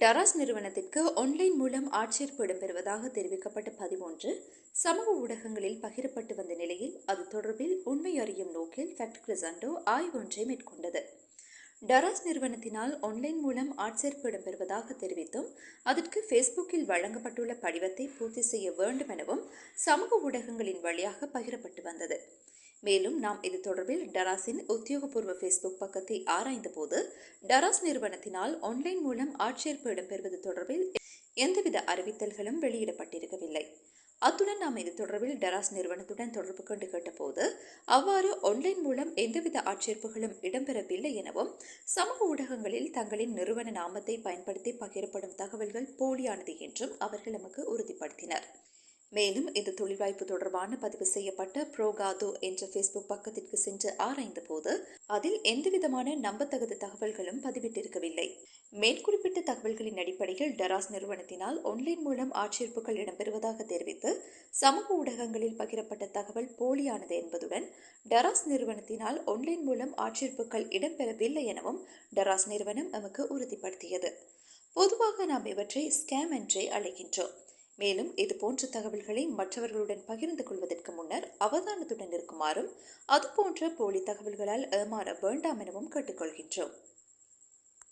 டராஸ் நிறுவனத்திற்கு ஆன்லைன் மூலம் ஆட்சேர்ப்பு இடம்பெறுவதாக தெரிவிக்கப்பட்ட பதிவொன்று சமூக ஊடகங்களில் பகிரப்பட்டு வந்த நிலையில் அது தொடர்பில் உண்மை அறியும் நோக்கில் ஃபேக்ட் கிரிசண்டோ ஆய்வொன்றை மேற்கொண்டது. டராஸ் நிறுவனத்தினால் ஆன்லைன் மூலம் ஆட்சேர்ப்பு இடம்பெறுவதாக தெரிவித்தும் அதற்கு ஃபேஸ்புக்கில் வழங்கப்பட்டுள்ள படிவத்தை பூர்த்தி செய்ய வேண்டும் எனவும் சமூக ஊடகங்களின் வழியாக பகிரப்பட்டு வந்தது. மேலும் நாம் இது தொடர்பில் டராஸின் உத்தியோகபூர்வ ஃபேஸ்புக் பக்கத்தை ஆராய்ந்த போது டராஸ் நிறுவனத்தினால் ஆன்லைன் மூலம் ஆட்சேர்ப்பு இடம்பெறுவது தொடர்பில் எந்தவித அறிவித்தல்களும் வெளியிடப்பட்டிருக்கவில்லை. அத்துடன் நாம் இது தொடர்பில் டராஸ் நிறுவனத்துடன் தொடர்பு கொண்டு கேட்டபோது அவ்வாறு ஆன்லைன் மூலம் எந்தவித ஆட்சேர்ப்புகளும் இடம்பெறவில்லை எனவும் சமூக ஊடகங்களில் தங்களின் நிறுவன நாமத்தை பயன்படுத்தி பகிரப்படும் தகவல்கள் போலியானது என்றும் அவர்கள் நமக்கு உறுதிப்படுத்தினர். மேலும் இந்த தொழில்வாய்ப்பு தொடர்பான பதிவு செய்யப்பட்ட புரோகாதோ என்ற ஃபேஸ்புக் பக்கத்திற்கு சென்று ஆராய்ந்த போது அதில் எந்தவிதமான நம்பத்தகுந்த தகவல்களும் பதிவிட்டிருக்கவில்லை. மேற்குறிப்பிட்ட தகவல்களின் அடிப்படையில் டராஸ் நிறுவனத்தினால் ஆன்லைன் மூலம் ஆட்சேர்ப்புகள் இடம்பெறுவதாக தெரிவித்து சமூக ஊடகங்களில் பகிரப்பட்ட தகவல் போலியானது என்பதுடன் டராஸ் நிறுவனத்தினால் ஆன்லைன் மூலம் ஆட்சேர்ப்புகள் இடம்பெறவில்லை எனவும் டராஸ் நிறுவனம் நமக்கு உறுதிப்படுத்தியது. பொதுவாக நாம் இவற்றை ஸ்கேம் என்றே அழைக்கின்றோம். மேலும் இதுபோன்ற தகவல்களை மற்றவர்களுடன் பகிர்ந்து கொள்வதற்கு முன்னர் அவதானத்துடன் இருக்குமாறும் அதுபோன்ற போலி தகவல்களால் ஏமாற வேண்டாம் எனவும் கேட்டுக்கொள்கின்றோம்.